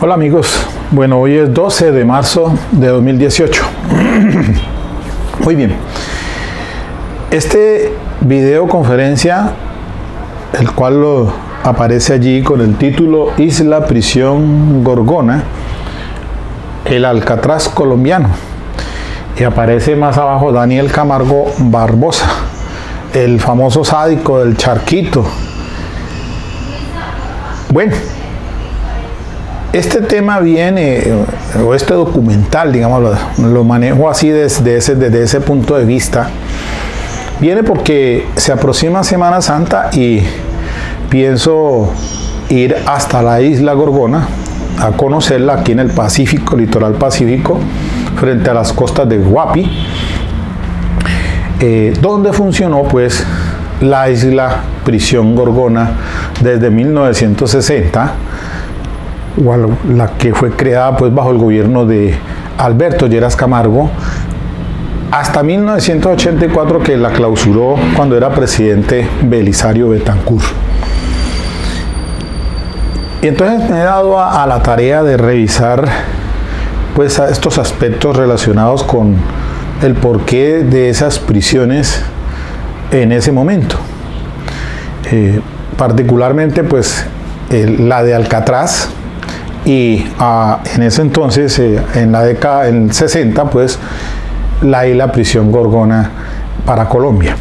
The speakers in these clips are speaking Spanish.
Hola amigos, bueno, hoy es 12 de marzo de 2018. Muy bien, este videoconferencia, el cual aparece allí con el título Isla Prisión Gorgona, el Alcatraz colombiano, y aparece más abajo Daniel Camargo Barbosa, el famoso sádico del Charquito. Bueno, este tema viene, o este documental, digamos, lo manejo así desde ese punto de vista, viene porque se aproxima Semana Santa y pienso ir hasta la isla Gorgona a conocerla aquí en el Pacífico, litoral Pacífico, frente a las costas de Guapi, donde funcionó pues la isla Prisión Gorgona desde 1960, la que fue creada pues bajo el gobierno de Alberto Lleras Camargo, hasta 1984, que la clausuró cuando era presidente Belisario Betancur. Y entonces me he dado a la tarea de revisar pues estos aspectos relacionados con el porqué de esas prisiones en ese momento. Particularmente pues la de Alcatraz, y en ese entonces, en la década del 60, pues la isla Prisión Gorgona para Colombia.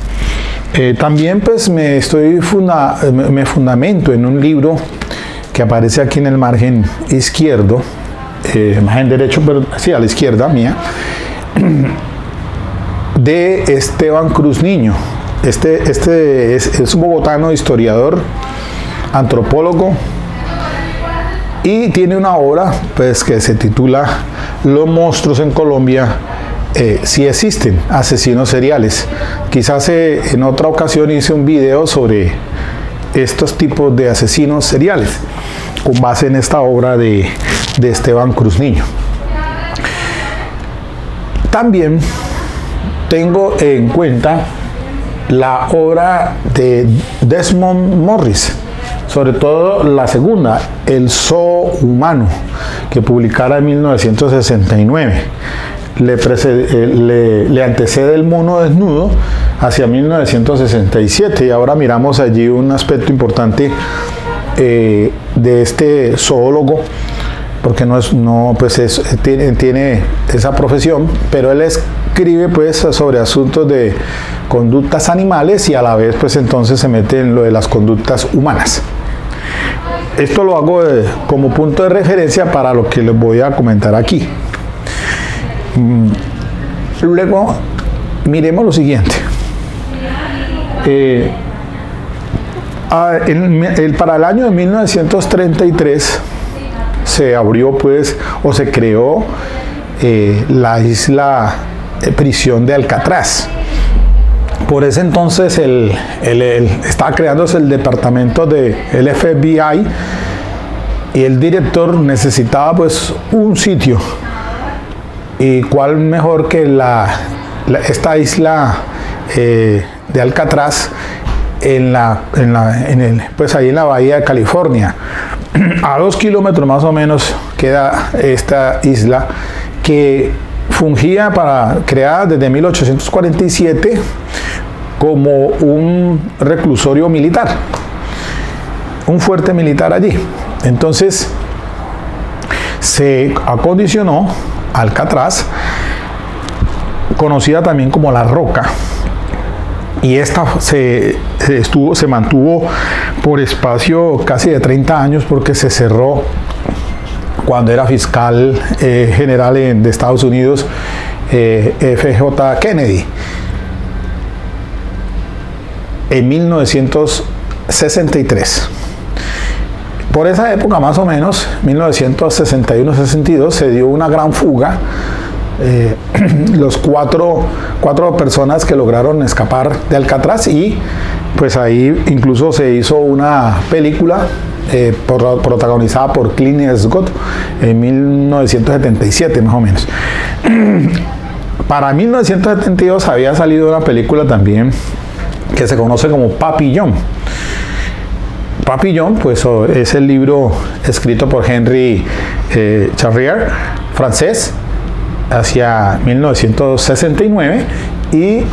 También pues me fundamento en un libro que aparece aquí en el margen izquierdo, margen derecho, pero sí, a la izquierda mía, de Esteban Cruz Niño. Este es un bogotano, historiador, antropólogo, y tiene una obra pues que se titula Los monstruos en Colombia, si existen asesinos seriales. Quizás en otra ocasión hice un video sobre estos tipos de asesinos seriales con base en esta obra de Esteban Cruz Niño. También tengo en cuenta la obra de Desmond Morris, sobre todo la segunda, El Zoo Humano, que publicara en 1969. Le antecede El Mono Desnudo hacia 1967, y ahora miramos allí un aspecto importante de este zoólogo, porque tiene esa profesión, pero él escribe pues sobre asuntos de conductas animales y a la vez pues entonces se mete en lo de las conductas humanas. Esto lo hago como punto de referencia para lo que les voy a comentar aquí. Luego miremos lo siguiente. Para el año de 1933 se abrió pues, o se creó la isla Prisión de Alcatraz. Por ese entonces estaba creándose el departamento del FBI, y el director necesitaba pues un sitio, y cuál mejor que esta isla de Alcatraz pues ahí en la bahía de California. A 2 kilómetros más o menos queda esta isla, que fungía creada desde 1847 como un reclusorio militar, un fuerte militar allí. Entonces se acondicionó Alcatraz, conocida también como La Roca, y esta se mantuvo por espacio casi de 30 años, porque se cerró cuando era fiscal general de Estados Unidos F.J. Kennedy en 1963. Por esa época, más o menos, 1961-62, se dio una gran fuga. Los cuatro personas que lograron escapar de Alcatraz, y pues ahí incluso se hizo una película protagonizada por Clint Eastwood en 1977 más o menos. Para 1972 había salido una película también que se conoce como Papillón, Papillon, pues es el libro escrito por Henry Charrier, francés, hacia 1969, y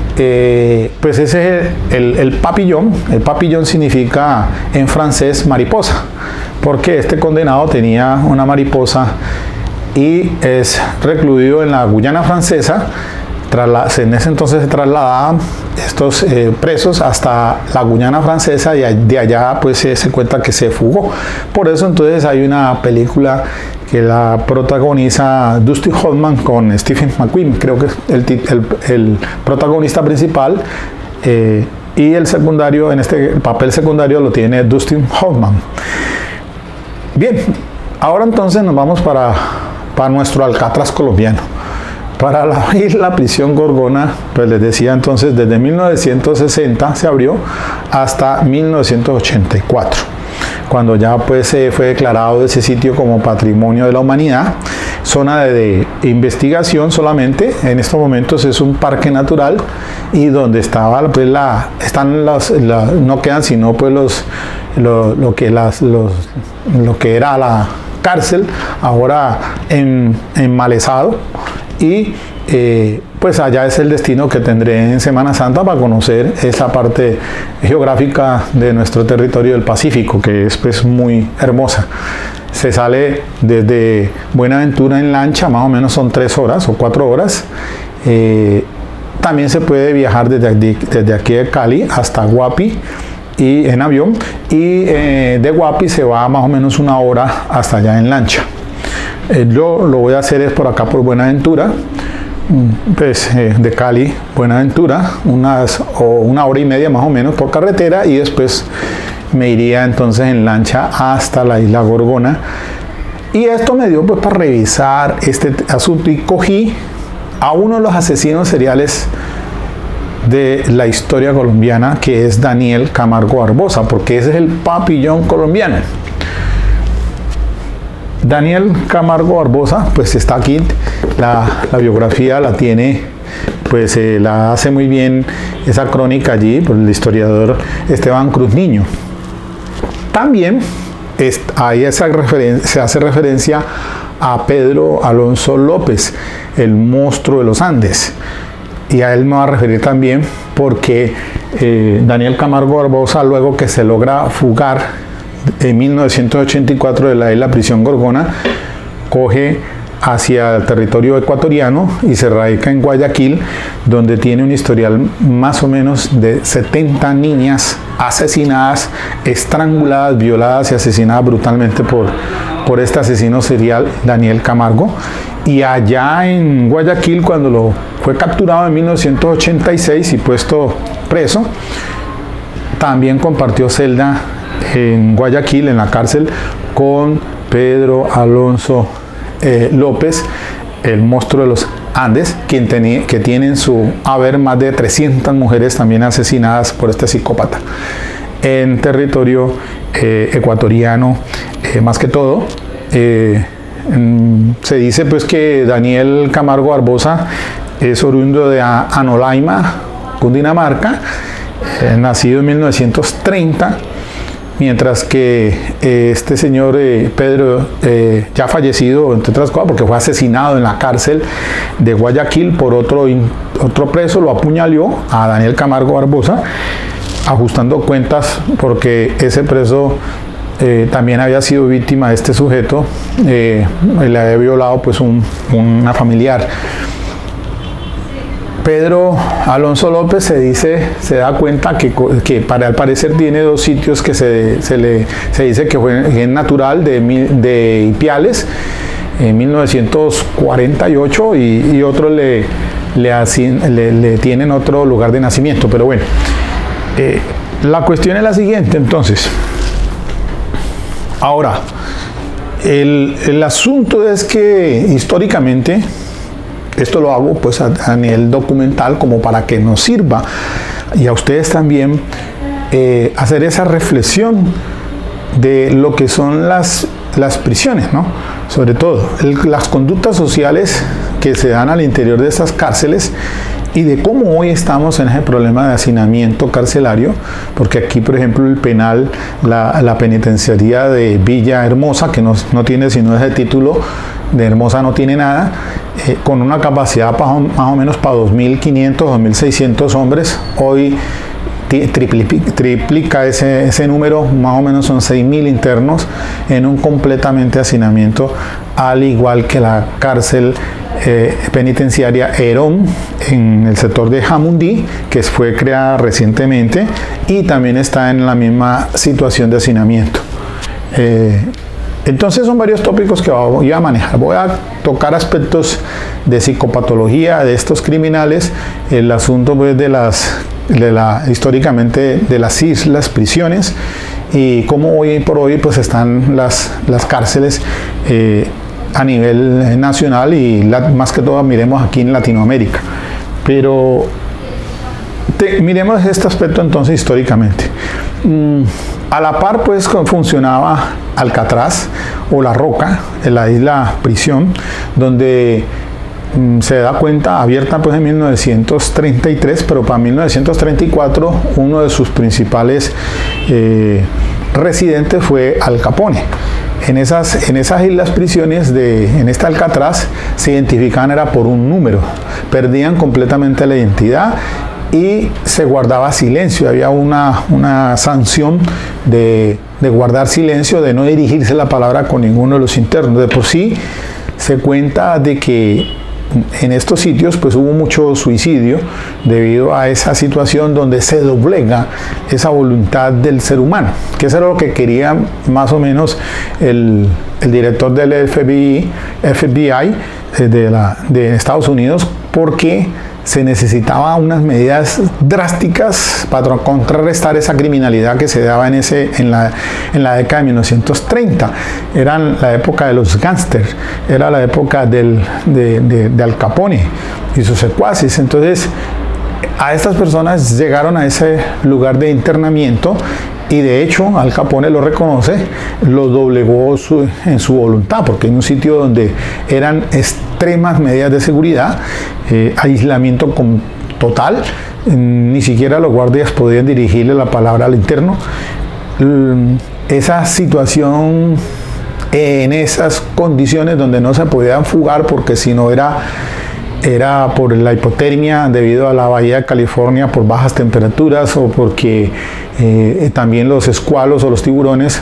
pues ese es el papillon. El papillon significa en francés mariposa, porque este condenado tenía una mariposa y es recluido en la Guyana francesa. En ese entonces se trasladaban estos presos hasta la Guyana francesa y de allá pues se cuenta que se fugó. Por eso entonces hay una película que la protagoniza Dustin Hoffman con Stephen McQueen, creo que es el protagonista principal, y el secundario, en este papel secundario lo tiene Dustin Hoffman. Bien, ahora entonces nos vamos para nuestro Alcatraz colombiano. Para abrir la prisión Gorgona, pues les decía entonces, desde 1960 se abrió hasta 1984, cuando ya pues fue declarado ese sitio como Patrimonio de la Humanidad, zona de investigación solamente. En estos momentos es un parque natural, y donde estaba pues no quedan sino pues lo que era la cárcel, ahora enmalezado. Y pues allá es el destino que tendré en Semana Santa para conocer esa parte geográfica de nuestro territorio del Pacífico, que es pues muy hermosa. Se sale desde Buenaventura en lancha, más o menos son 3 horas o 4 horas. También se puede viajar desde aquí de Cali hasta Guapi y en avión, y de Guapi se va más o menos 1 hora hasta allá en lancha. Yo lo voy a hacer es por acá por Buenaventura, pues de Cali, Buenaventura, 1 hora y media más o menos por carretera, y después me iría entonces en lancha hasta la isla Gorgona. Y esto me dio pues para revisar este asunto, y cogí a uno de los asesinos seriales de la historia colombiana, que es Daniel Camargo Barbosa, porque ese es el papillón colombiano. Daniel Camargo Barbosa, pues está aquí, la biografía la tiene, pues la hace muy bien esa crónica allí por el historiador Esteban Cruz Niño. También ahí se hace referencia a Pedro Alonso López, el monstruo de los Andes, y a él me va a referir también porque Daniel Camargo Barbosa, luego que se logra fugar en 1984 de la isla prisión Gorgona, coge hacia el territorio ecuatoriano y se radica en Guayaquil, donde tiene un historial más o menos de 70 niñas asesinadas, estranguladas, violadas y asesinadas brutalmente por este asesino serial Daniel Camargo. Y allá en Guayaquil, cuando fue capturado en 1986 y puesto preso, también compartió celda en Guayaquil, en la cárcel, con Pedro Alonso López, el monstruo de los Andes, que tiene en su haber más de 300 mujeres también asesinadas por este psicópata en territorio ecuatoriano. Más que todo, se dice pues que Daniel Camargo Barbosa es oriundo de Anolaima, Cundinamarca, nacido en 1930, mientras que este señor Pedro, ya fallecido, entre otras cosas, porque fue asesinado en la cárcel de Guayaquil por otro preso, lo apuñaló a Daniel Camargo Barbosa, ajustando cuentas porque ese preso también había sido víctima de este sujeto, le había violado pues una familiar. Pedro Alonso López se da cuenta que al parecer tiene 2 sitios que se dice que fue en natural de Ipiales en 1948, y otro le tienen otro lugar de nacimiento. Pero bueno, la cuestión es la siguiente entonces. Ahora, el asunto es que históricamente, esto lo hago pues a nivel documental como para que nos sirva, y a ustedes también, hacer esa reflexión de lo que son las prisiones, ¿no? Sobre todo las conductas sociales que se dan al interior de estas cárceles, y de cómo hoy estamos en ese problema de hacinamiento carcelario, porque aquí, por ejemplo, el penal, la penitenciaría de Villa Hermosa, que no tiene sino ese título de Hermosa, no tiene nada, con una capacidad más o menos para 2.500, 2.600 hombres, hoy triplica ese número, más o menos son 6.000 internos en un completamente hacinamiento, al igual que la cárcel penitenciaria Herón en el sector de Jamundí, que fue creada recientemente y también está en la misma situación de hacinamiento. Entonces son varios tópicos que voy a manejar. Voy a tocar aspectos de psicopatología de estos criminales, el asunto pues, históricamente de las islas, prisiones, y cómo hoy por hoy pues están las cárceles a nivel nacional y más que todo miremos aquí en Latinoamérica. Pero miremos este aspecto entonces históricamente. A la par pues funcionaba Alcatraz o La Roca, en la isla prisión, donde se da cuenta, abierta pues en 1933, pero para 1934 uno de sus principales residentes fue Al Capone. En esas islas prisiones, en este Alcatraz, se identificaban era por un número, perdían completamente la identidad y se guardaba silencio. Había una sanción de guardar silencio, de no dirigirse la palabra con ninguno de los internos. De por sí se cuenta de que en estos sitios pues hubo mucho suicidio debido a esa situación donde se doblega esa voluntad del ser humano, que eso era lo que quería más o menos el director del FBI de Estados Unidos, porque se necesitaba unas medidas drásticas para contrarrestar esa criminalidad que se daba en la década de 1930. Era la época de los gángsters, era la época de Al Capone y sus secuaces. Entonces, a estas personas llegaron a ese lugar de internamiento y de hecho Al Capone lo reconoce, lo doblegó en su voluntad, porque en un sitio donde eran extremas medidas de seguridad, aislamiento total, ni siquiera los guardias podían dirigirle la palabra al interno. Esa situación, en esas condiciones donde no se podían fugar, porque si no era por la hipotermia debido a la bahía de California, por bajas temperaturas, o porque también los escualos o los tiburones,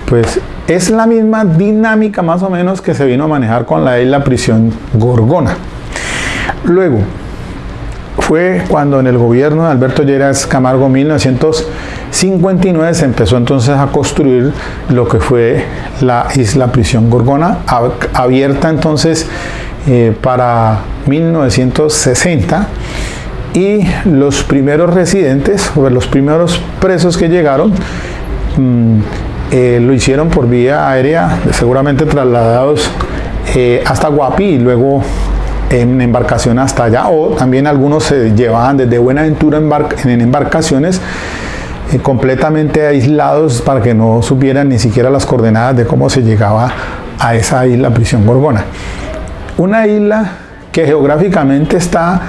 pues es la misma dinámica más o menos que se vino a manejar con la isla prisión Gorgona. Luego fue cuando en el gobierno de Alberto Lleras Camargo, 1959, se empezó entonces a construir lo que fue la isla prisión Gorgona, abierta entonces para 1960, y los primeros residentes, o los primeros presos que llegaron, lo hicieron por vía aérea, seguramente trasladados hasta Guapi y luego en embarcación hasta allá, o también algunos se llevaban desde Buenaventura en embarcaciones completamente aislados para que no supieran ni siquiera las coordenadas de cómo se llegaba a esa isla prisión Gorgona. Una isla que geográficamente está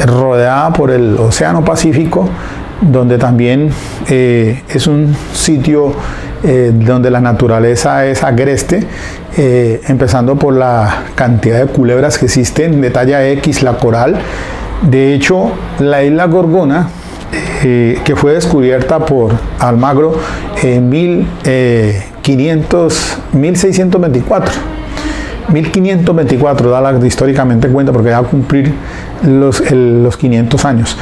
rodeada por el Océano Pacífico, donde también es un sitio donde la naturaleza es agreste, empezando por la cantidad de culebras que existen de talla X, la coral. De hecho, la isla Gorgona, que fue descubierta por Almagro en 1524, da históricamente cuenta, porque va a cumplir los 500 años.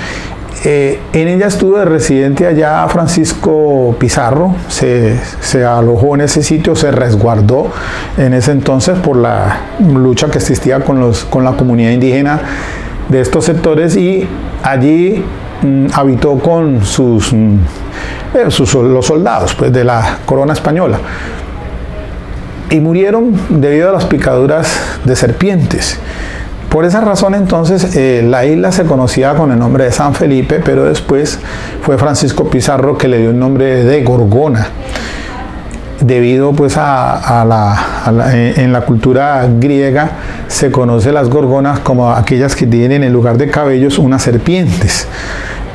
En ella estuvo de residente allá Francisco Pizarro, se alojó en ese sitio, se resguardó en ese entonces por la lucha que existía con la comunidad indígena de estos sectores, y allí habitó con los soldados pues, de la corona española, y murieron debido a las picaduras de serpientes. Por esa razón entonces la isla se conocía con el nombre de San Felipe, pero después fue Francisco Pizarro que le dio el nombre de Gorgona. debido pues en la cultura griega se conoce las gorgonas como aquellas que tienen en lugar de cabellos unas serpientes.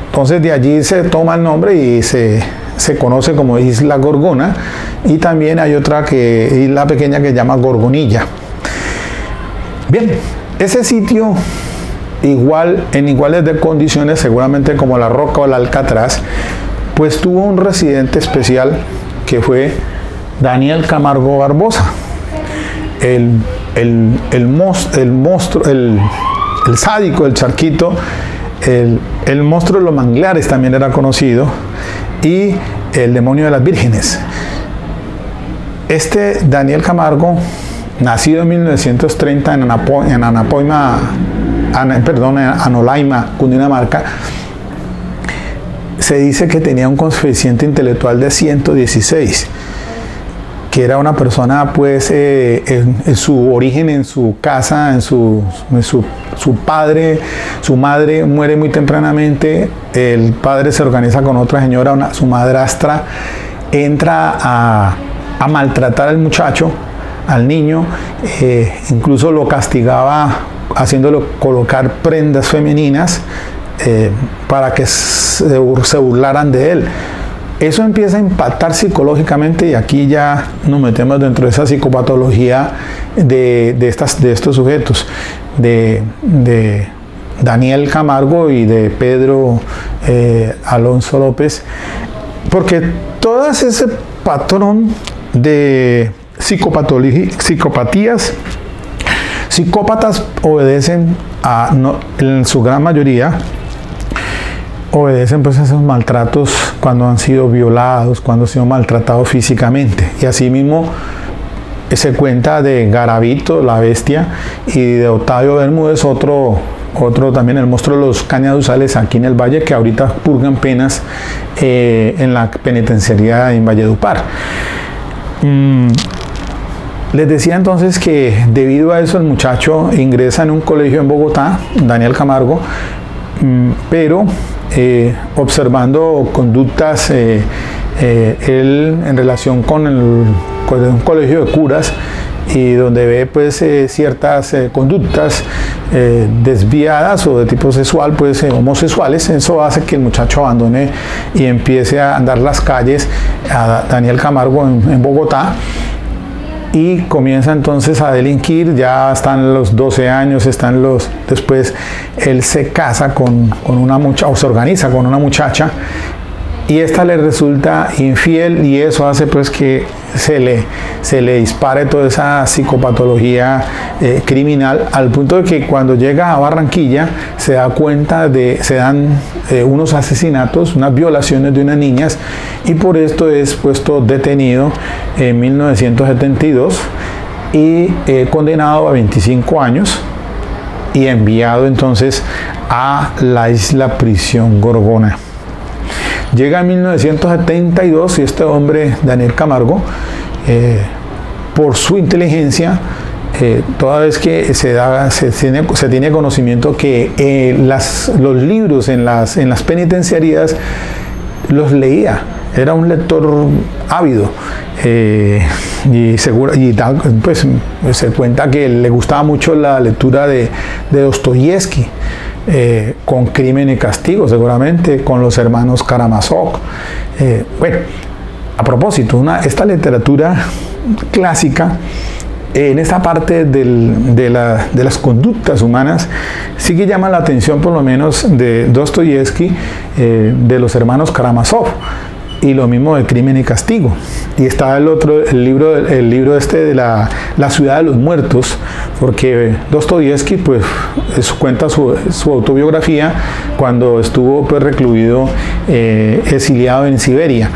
Entonces de allí se toma el nombre y se conoce como Isla Gorgona, y también hay otra isla pequeña que se llama Gorgonilla. Bien, ese sitio en iguales de condiciones, seguramente como La Roca o el Alcatraz, pues tuvo un residente especial que fue Daniel Camargo Barbosa, el monstruo, el sádico, el charquito, el monstruo de los manglares también era conocido, y el demonio de las vírgenes. Este Daniel Camargo, nacido en 1930 en Anolaima, Cundinamarca, se dice que tenía un coeficiente intelectual de 116, que era una persona pues en su origen, en su casa, su madre muere muy tempranamente, el padre se organiza con otra señora, su madrastra, entra a maltratar al muchacho, al niño, incluso lo castigaba haciéndolo colocar prendas femeninas para que se burlaran de él. Eso empieza a impactar psicológicamente, y aquí ya nos metemos dentro de esa psicopatología de estos sujetos, de Daniel Camargo y de Pedro Alonso López, porque todo ese patrón de psicopatías, psicópatas obedecen en su gran mayoría, obedecen pues a esos maltratos cuando han sido violados, cuando han sido maltratados físicamente. Y asimismo se cuenta de Garavito, la bestia, y de Octavio Bermúdez, otro también, el monstruo de los cañaduzales aquí en el Valle, que ahorita purgan penas en la penitenciaría en Valledupar. Les decía entonces que debido a eso el muchacho ingresa en un colegio en Bogotá, Daniel Camargo, pero observando conductas él en relación con un colegio de curas, y donde ve pues ciertas conductas desviadas o de tipo sexual, pues homosexuales, eso hace que el muchacho abandone y empiece a andar las calles a Daniel Camargo en Bogotá, y comienza entonces a delinquir. Ya están los 12 años, después él se casa con una muchacha, o se organiza con una muchacha, y esta le resulta infiel, y eso hace pues que se le dispare toda esa psicopatología criminal, al punto de que cuando llega a Barranquilla se dan unos asesinatos, unas violaciones de unas niñas, y por esto es puesto detenido en 1972 y condenado a 25 años y enviado entonces a la isla prisión Gorgona. Llega en 1972 y este hombre, Daniel Camargo, por su inteligencia, toda vez que se tiene conocimiento que los libros en las penitenciarías los leía, era un lector ávido, pues se cuenta que le gustaba mucho la lectura de Dostoyevsky, con Crimen y Castigo, seguramente, con los hermanos Karamazov. Bueno, a propósito, esta literatura clásica, en esta parte de las conductas humanas, sí que llama la atención, por lo menos, de Dostoyevsky, de los hermanos Karamazov, y lo mismo de Crimen y Castigo. Y está el libro este de la ciudad de los muertos, porque Dostoyevsky pues cuenta su autobiografía cuando estuvo pues recluido, exiliado en Siberia.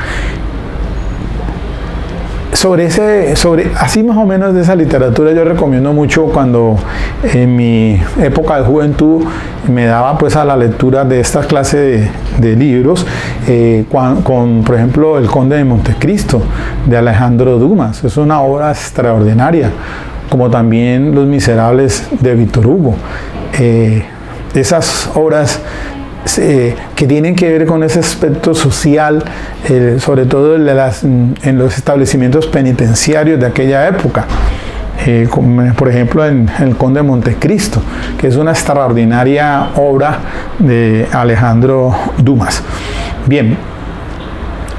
Así más o menos de esa literatura yo recomiendo mucho, cuando en mi época de juventud me daba pues a la lectura de esta clase de libros, por ejemplo, El Conde de Montecristo de Alejandro Dumas. Es una obra extraordinaria, como también Los Miserables de Víctor Hugo. Esas obras que tienen que ver con ese aspecto social, sobre todo en los establecimientos penitenciarios de aquella época. Por ejemplo, en El Conde de Montecristo, que es una extraordinaria obra de Alejandro Dumas. Bien,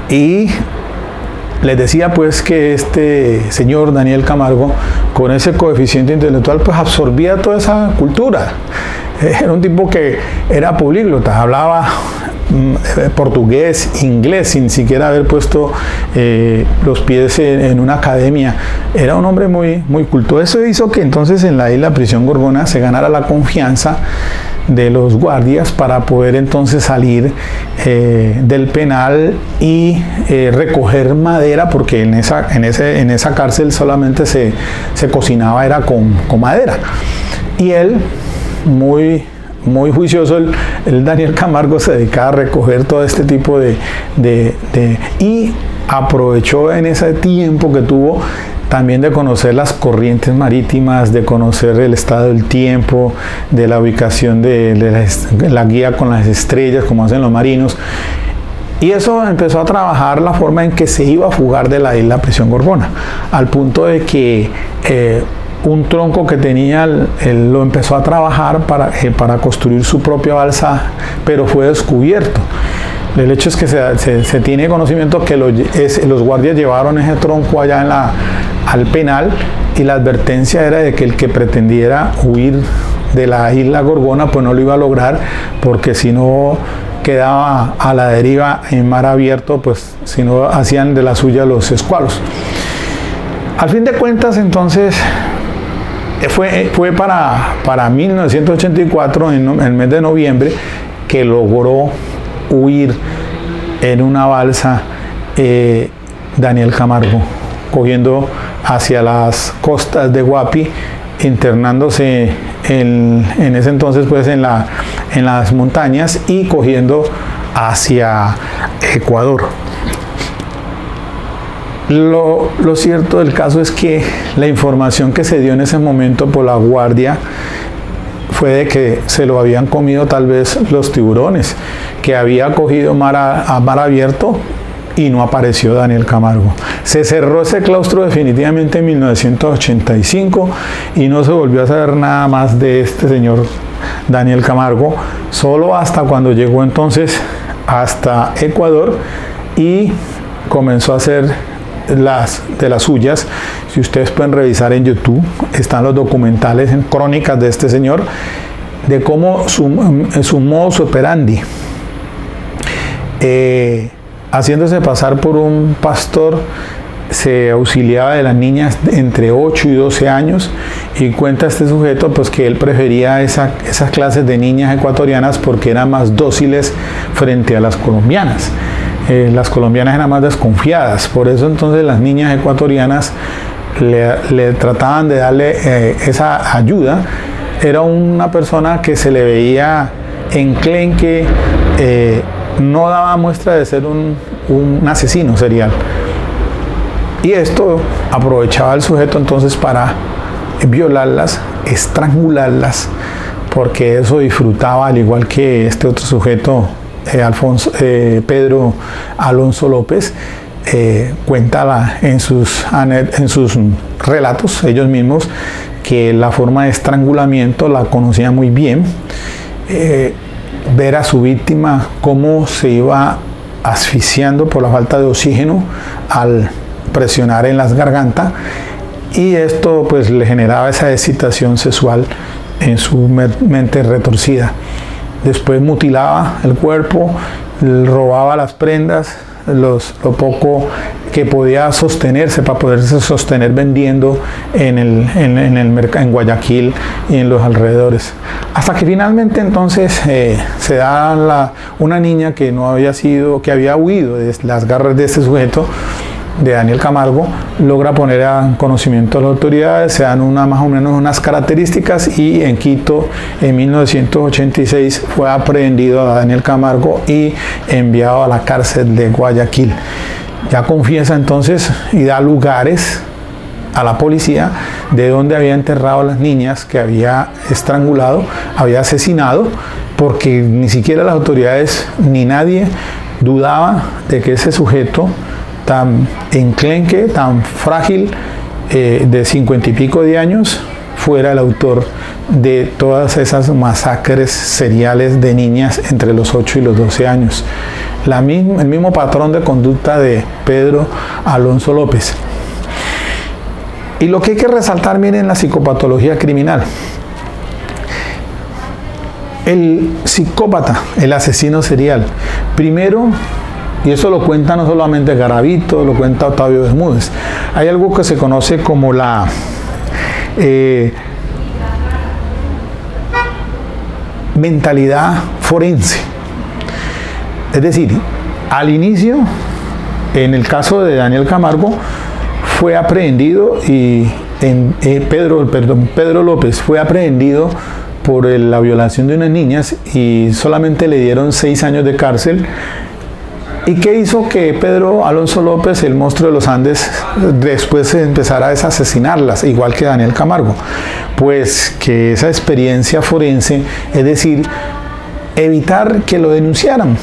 y les decía pues que este señor Daniel Camargo, con ese coeficiente intelectual, pues absorbía toda esa cultura. Era un tipo que era políglota, hablaba portugués, inglés, sin siquiera haber puesto los pies en una academia. Era un hombre muy, muy culto. Eso hizo que entonces en la isla Prisión Gorgona se ganara la confianza de los guardias para poder entonces salir del penal y recoger madera, porque en esa cárcel solamente se cocinaba era con madera. Y él, muy juicioso, el Daniel Camargo, se dedicaba a recoger todo este tipo y aprovechó en ese tiempo que tuvo también de conocer las corrientes marítimas, de conocer el estado del tiempo, de la ubicación de la guía con las estrellas, como hacen los marinos. Y eso empezó a trabajar la forma en que se iba a fugar de la isla Prisión Gorgona, al punto de que un tronco que tenía, él lo empezó a trabajar para construir su propia balsa, pero fue descubierto. El hecho es que se tiene conocimiento que los guardias llevaron ese tronco allá al penal, y la advertencia era de que el que pretendiera huir de la isla Gorgona pues no lo iba a lograr, porque si no quedaba a la deriva en mar abierto, pues si no hacían de la suya los escualos. Al fin de cuentas, entonces, fue para 1984, en el mes de noviembre, que logró huir en una balsa Daniel Camargo, cogiendo hacia las costas de Guapi, internándose en ese entonces pues en las montañas, y cogiendo hacia Ecuador. Lo cierto del caso es que la información que se dio en ese momento por la guardia fue de que se lo habían comido tal vez los tiburones, que había cogido mar abierto, y no apareció Daniel Camargo. Se cerró ese claustro definitivamente en 1985 y no se volvió a saber nada más de este señor Daniel Camargo, solo hasta cuando llegó entonces hasta Ecuador y comenzó a hacer de las suyas. Si ustedes pueden revisar en YouTube, están los documentales en crónicas de este señor, de cómo su modus operandi, haciéndose pasar por un pastor, se auxiliaba de las niñas entre 8 y 12 años, y cuenta este sujeto pues que él prefería esas clases de niñas ecuatorianas porque eran más dóciles frente a las colombianas. Las colombianas eran más desconfiadas, por eso entonces las niñas ecuatorianas le trataban de darle esa ayuda. Era una persona que se le veía enclenque, no daba muestra de ser un asesino serial. Y esto aprovechaba el sujeto entonces para violarlas, estrangularlas, porque eso disfrutaba, al igual que este otro sujeto, Pedro Alonso López, cuenta en sus relatos ellos mismos que la forma de estrangulamiento la conocía muy bien. Ver a su víctima cómo se iba asfixiando por la falta de oxígeno al presionar en las gargantas, y esto pues le generaba esa excitación sexual en su mente retorcida. Después mutilaba el cuerpo, robaba las prendas, lo poco que podía sostenerse para poderse sostener vendiendo en Guayaquil y en los alrededores. Hasta que finalmente entonces se da una niña que había huido de las garras de este sujeto, de Daniel Camargo, logra poner a conocimiento a las autoridades, se dan más o menos unas características, y en Quito en 1986 fue aprehendido a Daniel Camargo y enviado a la cárcel de Guayaquil. Ya confiesa entonces y da lugares a la policía de donde había enterrado a las niñas que había estrangulado, había asesinado, porque ni siquiera las autoridades ni nadie dudaba de que ese sujeto tan enclenque, tan frágil, de 50 y pico de años, fuera el autor de todas esas masacres seriales de niñas entre los 8 y los 12 años. El mismo patrón de conducta de Pedro Alonso López. Y lo que hay que resaltar, miren, la psicopatología criminal. El psicópata, el asesino serial, primero, y eso lo cuenta no solamente Garavito, lo cuenta Octavio Bermúdez, hay algo que se conoce como la mentalidad forense. Es decir, al inicio, en el caso de Daniel Camargo, fue aprehendido y Pedro López fue aprehendido por la violación de unas niñas y solamente le dieron 6 años de cárcel. ¿Y qué hizo que Pedro Alonso López, el monstruo de los Andes, después empezara a asesinarlas, igual que Daniel Camargo? Pues que esa experiencia forense, es decir, evitar que lo denunciaran.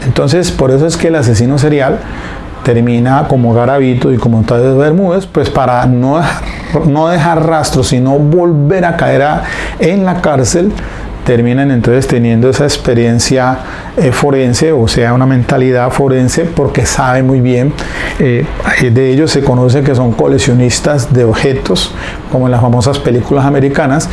Entonces, por eso es que el asesino serial termina como Garavito y como Octavio Bermúdez, pues para no dejar rastros, sino volver a caer en la cárcel, terminan entonces teniendo esa experiencia forense, o sea, una mentalidad forense, porque sabe muy bien. De ellos se conoce que son coleccionistas de objetos, como en las famosas películas americanas,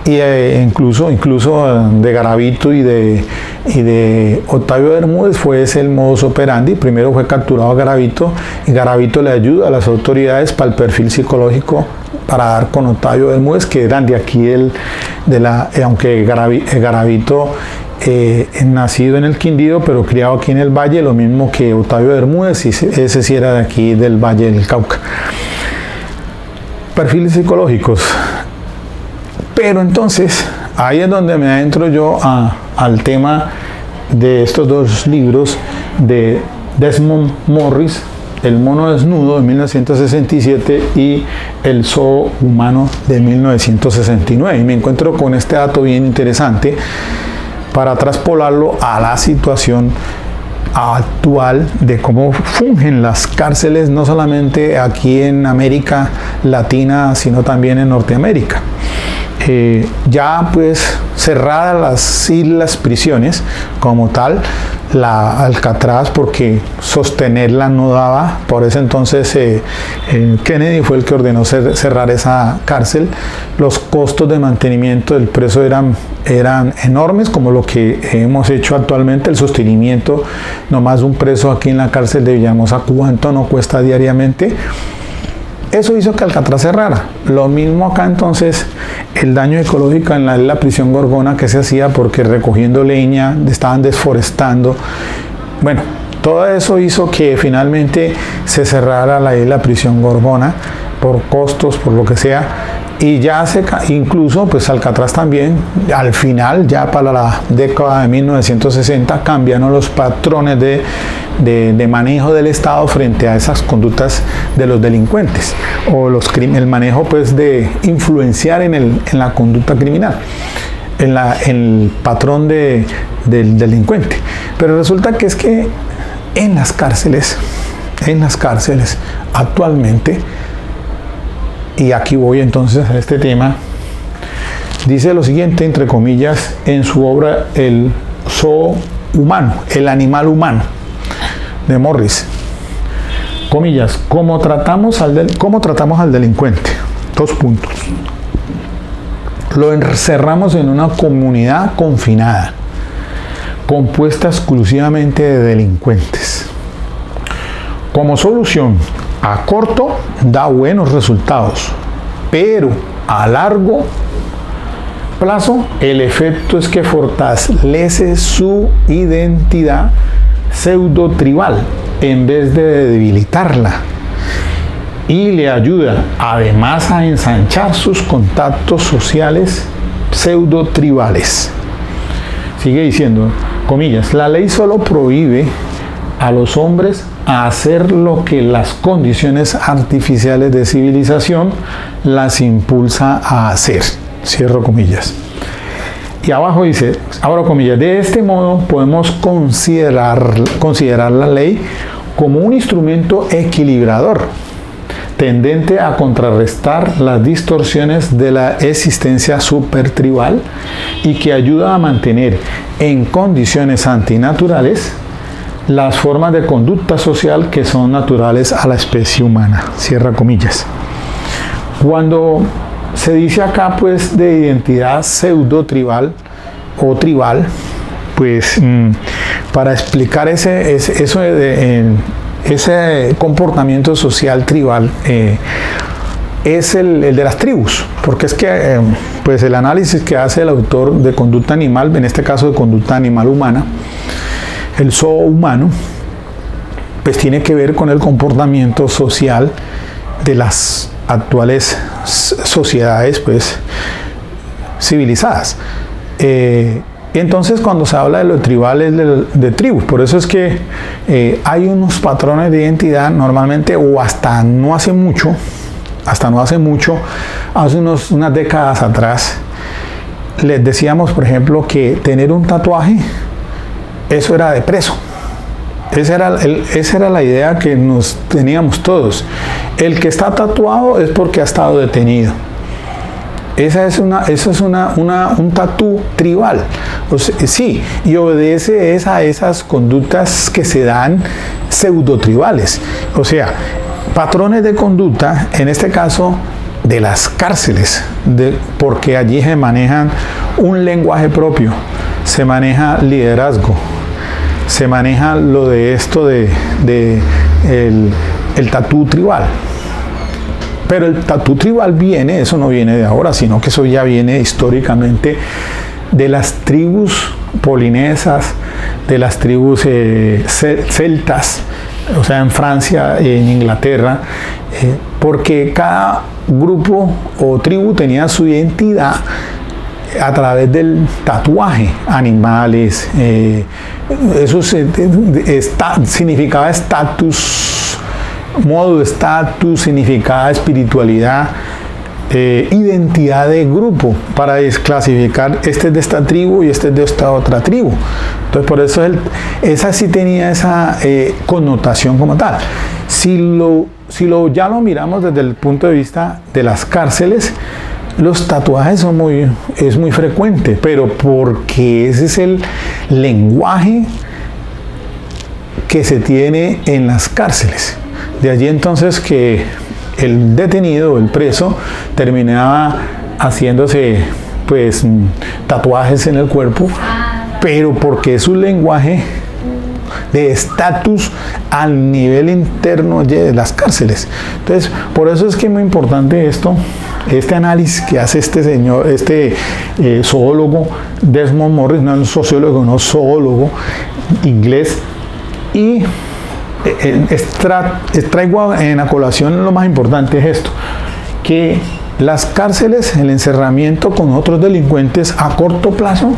y incluso de Garavito y de Octavio Bermúdez fue ese el modus operandi. Primero fue capturado Garavito, y Garavito le ayuda a las autoridades para el perfil psicológico, para dar con Octavio Bermúdez, que eran de aquí, aunque Garavito nacido en el Quindío, pero criado aquí en el Valle, lo mismo que Octavio Bermúdez, y ese sí era de aquí del Valle del Cauca. Perfiles psicológicos. Pero entonces, ahí es donde me adentro yo al tema de estos dos libros de Desmond Morris, El mono desnudo de 1967 y El zoo humano de 1969. Y me encuentro con este dato bien interesante para traspolarlo a la situación actual de cómo fungen las cárceles, no solamente aquí en América Latina, sino también en Norteamérica. Ya pues cerradas las islas prisiones como tal, la Alcatraz, porque sostenerla no daba. Por ese entonces Kennedy fue el que ordenó cerrar esa cárcel. Los costos de mantenimiento del preso eran enormes, como lo que hemos hecho actualmente. El sostenimiento nomás de un preso aquí en la cárcel de Villahermosa, ¿cuánto no cuesta diariamente? Eso hizo que Alcatraz cerrara. Lo mismo acá, entonces, el daño ecológico en la prisión Gorgona, que se hacía porque recogiendo leña, estaban desforestando. Bueno, todo eso hizo que finalmente se cerrara la isla prisión Gorgona por costos, por lo que sea. Y ya incluso pues Alcatraz también, al final, ya para la década de 1960, cambiaron los patrones de manejo del Estado frente a esas conductas de los delincuentes, o el manejo pues de influenciar en la conducta criminal, en el patrón del delincuente. Pero resulta que es que en las cárceles actualmente, y aquí voy entonces a este tema, dice lo siguiente, entre comillas, en su obra El zoo humano, el animal humano, de Morris, comillas, ¿cómo tratamos al delincuente? 2 puntos. Lo encerramos en una comunidad confinada, compuesta exclusivamente de delincuentes. Como solución, a corto da buenos resultados, pero a largo plazo el efecto es que fortalece su identidad pseudo-tribal en vez de debilitarla, y le ayuda además a ensanchar sus contactos sociales pseudo-tribales. Sigue diciendo, comillas, la ley solo prohíbe a los hombres a hacer lo que las condiciones artificiales de civilización las impulsa a hacer. Cierro comillas. Y abajo dice, abro comillas, de este modo podemos considerar la ley como un instrumento equilibrador, tendente a contrarrestar las distorsiones de la existencia supertribal y que ayuda a mantener en condiciones antinaturales las formas de conducta social que son naturales a la especie humana. Cierra comillas. Cuando se dice acá pues de identidad pseudo-tribal o tribal, pues para explicar ese comportamiento social tribal es el de las tribus, porque es que pues el análisis que hace el autor de conducta animal, en este caso de conducta animal humana, el zoo humano, pues tiene que ver con el comportamiento social de las actuales sociedades pues civilizadas. Entonces cuando se habla de lo tribal es de tribus, por eso es que hay unos patrones de identidad normalmente, o hasta no hace mucho, hace unas décadas atrás, les decíamos por ejemplo que tener un tatuaje, eso era de preso. Esa era la idea que nos teníamos todos. El que está tatuado es porque ha estado detenido. Eso es un tatú tribal. O sea, sí, y obedece a esas conductas que se dan pseudotribales. O sea, patrones de conducta, en este caso de las cárceles, porque allí se manejan un lenguaje propio, se maneja liderazgo, se maneja lo de esto el tatú tribal. Pero el tatú tribal eso no viene de ahora, sino que eso ya viene históricamente de las tribus polinesas, de las tribus celtas, o sea, en Francia, en Inglaterra, porque cada grupo o tribu tenía su identidad a través del tatuaje. Animales, eso significaba estatus, modo de estatus, significaba espiritualidad, identidad de grupo, para desclasificar este es de esta tribu y este es de esta otra tribu. Entonces por eso esa sí tenía esa connotación como tal. Ya lo miramos desde el punto de vista de las cárceles, los tatuajes es muy frecuente, pero porque ese es el lenguaje que se tiene en las cárceles. De allí entonces que el detenido, el preso, terminaba haciéndose pues tatuajes en el cuerpo, pero porque es un lenguaje de estatus al nivel interno de las cárceles. Entonces, por eso es que es muy importante este análisis que hace este señor, zoólogo Desmond Morris, no es un sociólogo, no zoólogo inglés, y traigo en a colación lo más importante es esto, que las cárceles, el encerramiento con otros delincuentes a corto plazo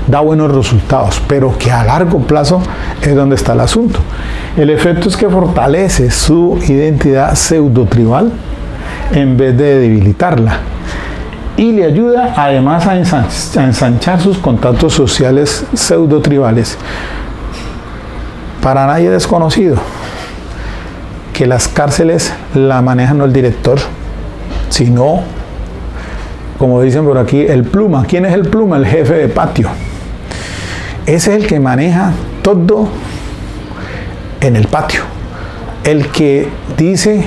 da buenos resultados, pero que a largo plazo es donde está el asunto. El efecto es que fortalece su identidad pseudo-tribal en vez de debilitarla, y le ayuda además a ensanchar sus contactos sociales pseudo-tribales. Para nadie es desconocido que las cárceles la maneja no el director, sino, como dicen por aquí, el pluma. ¿Quién es el pluma? El jefe de patio. Ese es el que maneja todo en el patio. El que dice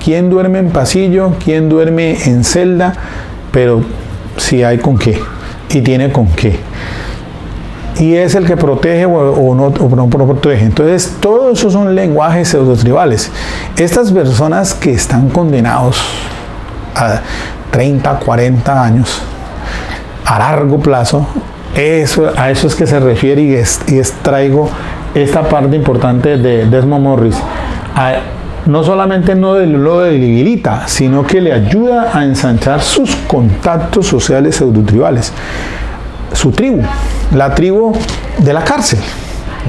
quién duerme en pasillo, quién duerme en celda, pero si hay con qué y tiene con qué. Y es el que protege o no protege. Entonces, todos esos son lenguajes pseudotribales. Estas personas que están condenados a 30, 40 años, a largo plazo, a eso es que se refiere y extraigo esta parte importante de Desmond Morris. No solamente no lo debilita, sino que le ayuda a ensanchar sus contactos sociales pseudotribales. Su tribu, la tribu de la cárcel,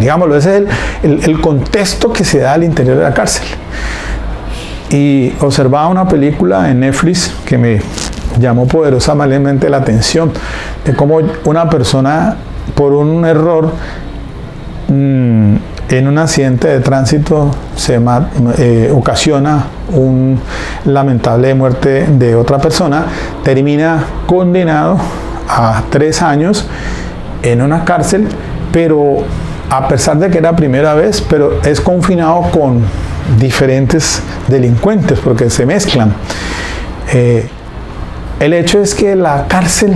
digámoslo, ese es el contexto que se da al interior de la cárcel. Y observaba una película en Netflix que me llamó poderosamente la atención de cómo una persona, por un error en un accidente de tránsito, ocasiona un lamentable muerte de otra persona, termina condenado a 3 años en una cárcel, pero a pesar de que era primera vez, pero es confinado con diferentes delincuentes porque se mezclan. El hecho es que la cárcel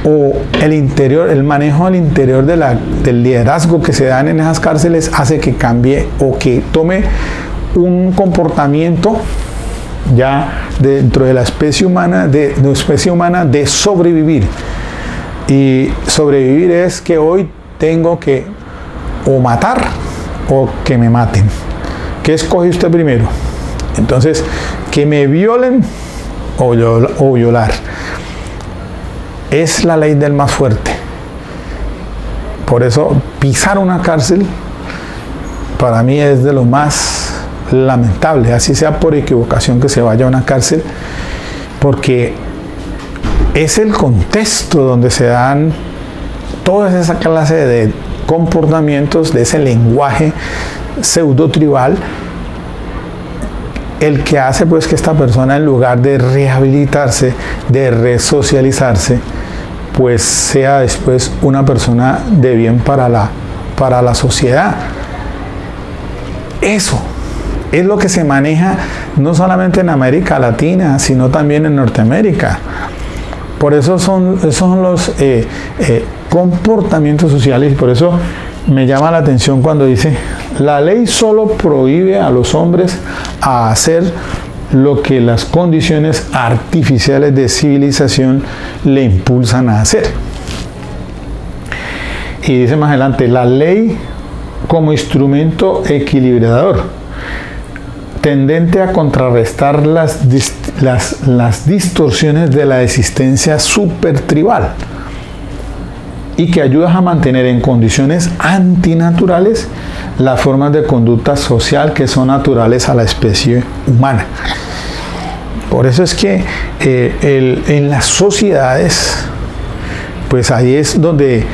o el interior, el manejo al interior del liderazgo que se dan en esas cárceles hace que cambie o que tome un comportamiento ya dentro de la especie humana, de sobrevivir. Y sobrevivir es que hoy tengo que o matar o que me maten. ¿Qué escoge usted primero? Entonces, que me violen o violar. Es la ley del más fuerte. Por eso pisar una cárcel para mí es de lo más lamentable, así sea por equivocación que se vaya a una cárcel, porque es el contexto donde se dan toda esa clase de comportamientos, de ese lenguaje pseudo tribal, el que hace pues que esta persona, en lugar de rehabilitarse, de resocializarse, pues sea después una persona de bien para la sociedad. Eso es lo que se maneja no solamente en América Latina, sino también en Norteamérica. Por eso son los comportamientos sociales, y por eso me llama la atención cuando dice: la ley solo prohíbe a los hombres a hacer lo que las condiciones artificiales de civilización le impulsan a hacer. Y dice más adelante: la ley como instrumento equilibrador, tendente a contrarrestar las distorsiones de la existencia supertribal, y que ayuda a mantener en condiciones antinaturales las formas de conducta social que son naturales a la especie humana. Por eso es que en las sociedades, pues ahí es donde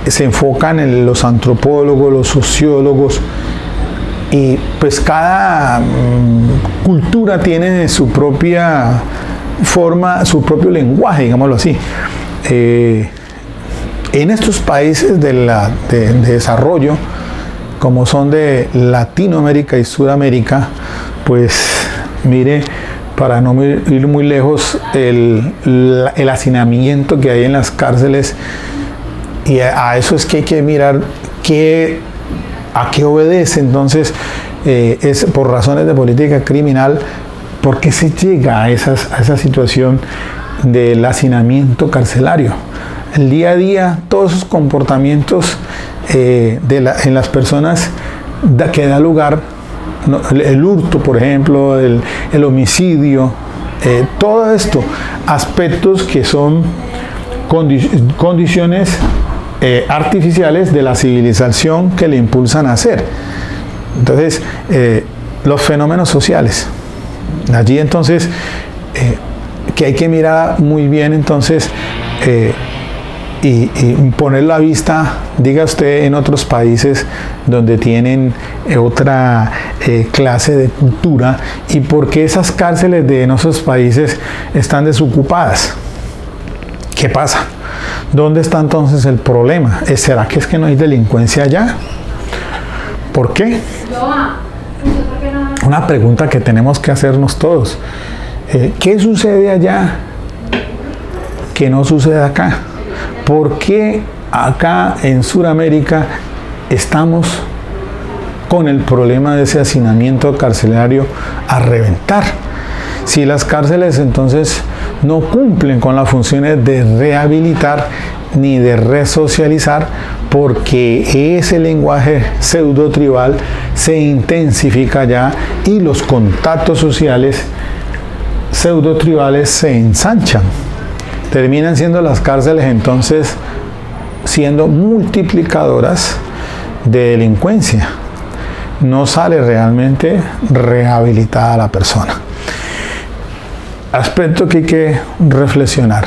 se enfocan los antropólogos, los sociólogos, y pues cada cultura tiene su propia forma, su propio lenguaje, digámoslo así. En estos países de desarrollo, como son de Latinoamérica y Sudamérica, pues mire, para no ir muy lejos, el hacinamiento que hay en las cárceles, y a eso es que hay que mirar a qué obedece. Entonces, es por razones de política criminal, ¿por qué se llega a esa situación del hacinamiento carcelario? El día a día, todos esos comportamientos en las personas que da lugar, el hurto, por ejemplo, el homicidio, todo esto, aspectos que son condiciones artificiales de la civilización que le impulsan a hacer. Entonces, los fenómenos sociales. Allí entonces, que hay que mirar muy bien entonces, y poner la vista, diga usted, en otros países donde tienen otra clase de cultura, y por qué esas cárceles de esos países están desocupadas. ¿Qué pasa? ¿Dónde está entonces el problema? ¿Será que es que no hay delincuencia allá? ¿Por qué? Una pregunta que tenemos que hacernos todos. ¿Qué sucede allá que no sucede acá? ¿Por qué acá en Sudamérica estamos con el problema de ese hacinamiento carcelario a reventar? Si las cárceles entonces no cumplen con las funciones de rehabilitar ni de resocializar, porque ese lenguaje pseudo tribal se intensifica ya y los contactos sociales pseudo tribales se ensanchan. Terminan siendo las cárceles entonces siendo multiplicadoras de delincuencia. No sale realmente rehabilitada la persona. aspecto que hay que reflexionar.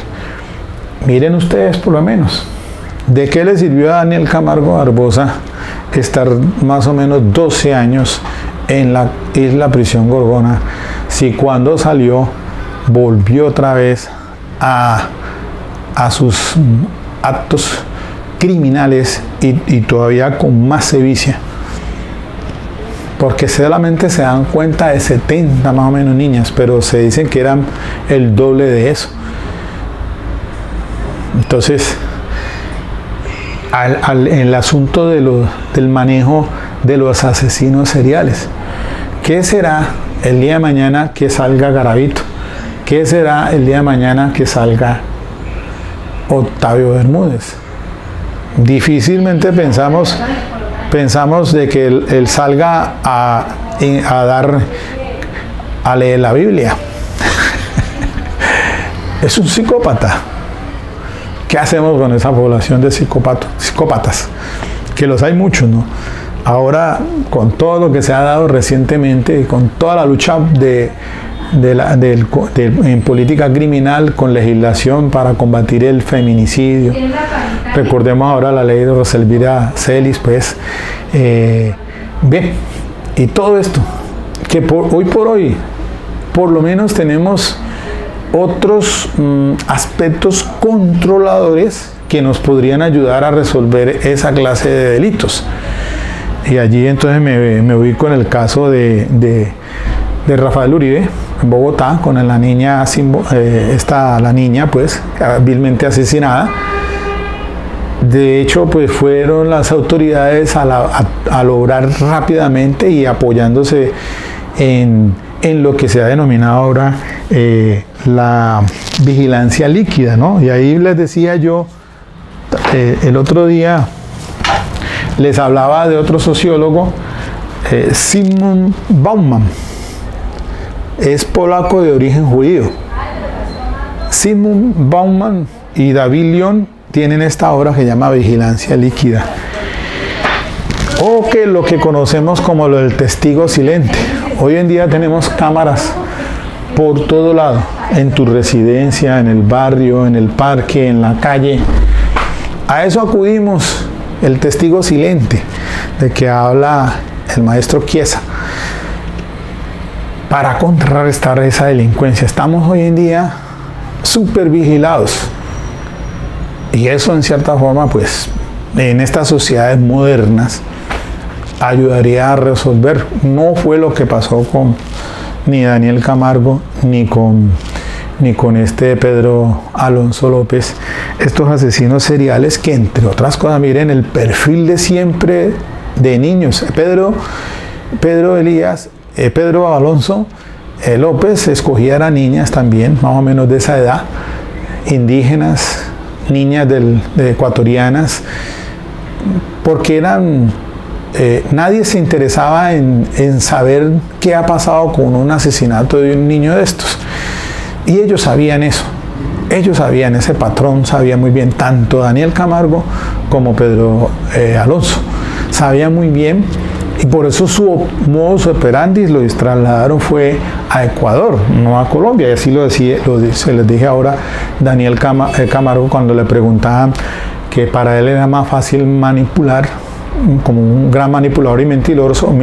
Miren ustedes por lo menos, ¿de qué le sirvió a Daniel Camargo Barbosa estar más o menos 12 años en la isla prisión Gorgona si cuando salió volvió otra vez a sus actos criminales y todavía con más sevicia? Porque solamente se dan cuenta de 70 más o menos niñas, pero se dicen que eran el doble de eso. Entonces, el asunto del manejo de los asesinos seriales, ¿qué será el día de mañana que salga Garavito? ¿Qué será el día de mañana que salga Octavio Bermúdez? Difícilmente pensamos de que él salga a leer la Biblia. Es un psicópata. ¿Qué hacemos con esa población de psicópatas? Que los hay muchos, ¿no? Ahora, con todo lo que se ha dado recientemente, con toda la lucha en política criminal, con legislación para combatir el feminicidio, recordemos ahora la ley de Roselvira Celis, pues, bien, y todo esto, que hoy por hoy, por lo menos tenemos otros aspectos controladores que nos podrían ayudar a resolver esa clase de delitos. Y allí entonces me ubico en el caso de Rafael Uribe, en Bogotá, con la niña, la niña pues, vilmente asesinada. De hecho, pues fueron las autoridades a lograr rápidamente y apoyándose en lo que se ha denominado ahora la vigilancia líquida, ¿no? Y ahí les decía yo, el otro día les hablaba de otro sociólogo, Zygmunt Bauman, es polaco de origen judío. Zygmunt Bauman y David León tienen esta obra que se llama Vigilancia Líquida, o que lo que conocemos como lo del testigo silente. Hoy en día tenemos cámaras por todo lado, en tu residencia, en el barrio, en el parque, en la calle. A eso acudimos, el testigo silente, de que habla el maestro Chiesa, para contrarrestar esa delincuencia. Estamos hoy en día súper vigilados. Y eso en cierta forma, pues, en estas sociedades modernas, ayudaría a resolver. No fue lo que pasó con ni Daniel Camargo, ni con este Pedro Alonso López, estos asesinos seriales que, entre otras cosas, miren el perfil de siempre de niños. Pedro Alonso López escogía a niñas también, más o menos de esa edad, indígenas, niñas ecuatorianas, porque nadie se interesaba en saber qué ha pasado con un asesinato de un niño de estos. Y ellos sabían eso. Ellos sabían ese patrón, sabían muy bien tanto Daniel Camargo como Pedro Alonso. Sabían muy bien, y por eso su modus operandi lo trasladaron fue a Ecuador, no a Colombia. Y así se les dije ahora Daniel Camargo cuando le preguntaban que para él era más fácil manipular, como un gran manipulador y mentiroso,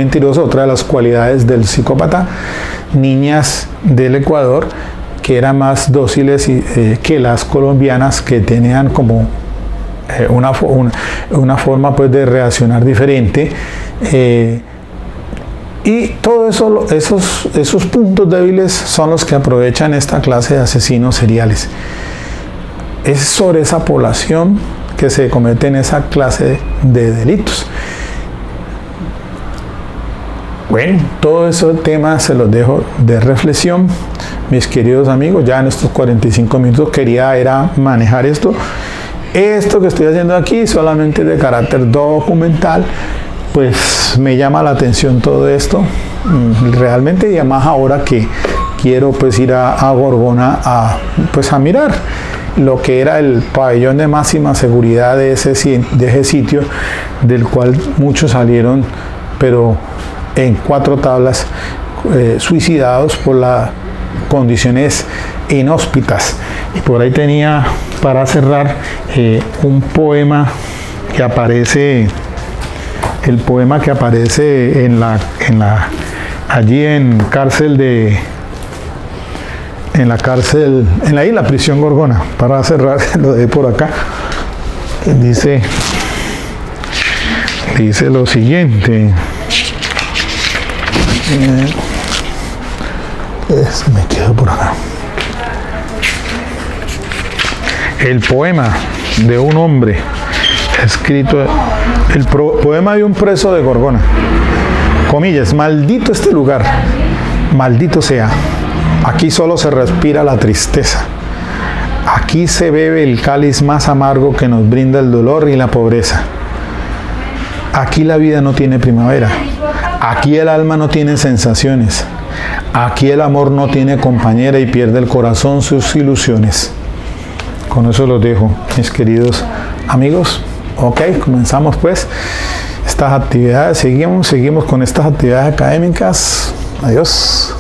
otra de las cualidades del psicópata, niñas del Ecuador que eran más dóciles que las colombianas, que tenían como una forma pues de reaccionar diferente, y todos esos puntos débiles son los que aprovechan esta clase de asesinos seriales. Es sobre esa población que se cometen esa clase de delitos. Bueno, todos esos temas se los dejo de reflexión, mis queridos amigos. Ya en estos 45 minutos era manejar esto. Esto que estoy haciendo aquí solamente de carácter documental, pues me llama la atención todo esto, realmente, y además ahora que quiero pues ir a Gorgona a mirar lo que era el pabellón de máxima seguridad de ese sitio, del cual muchos salieron, pero en 4 tablas, suicidados por la condiciones inhóspitas. Y por ahí tenía, para cerrar, un poema que aparece, el poema que aparece allí en la isla Prisión Gorgona. Para cerrar, lo de por acá, dice lo siguiente. Me quedo por acá. El poema de un hombre escrito, el poema de un preso de Gorgona. Comillas: maldito este lugar, maldito sea. Aquí solo se respira la tristeza. Aquí se bebe el cáliz más amargo que nos brinda el dolor y la pobreza. Aquí la vida no tiene primavera. Aquí el alma no tiene sensaciones. Aquí el amor no tiene compañera y pierde el corazón sus ilusiones. Con eso los dejo, mis queridos amigos. Ok, comenzamos pues estas actividades. Seguimos con estas actividades académicas. Adiós.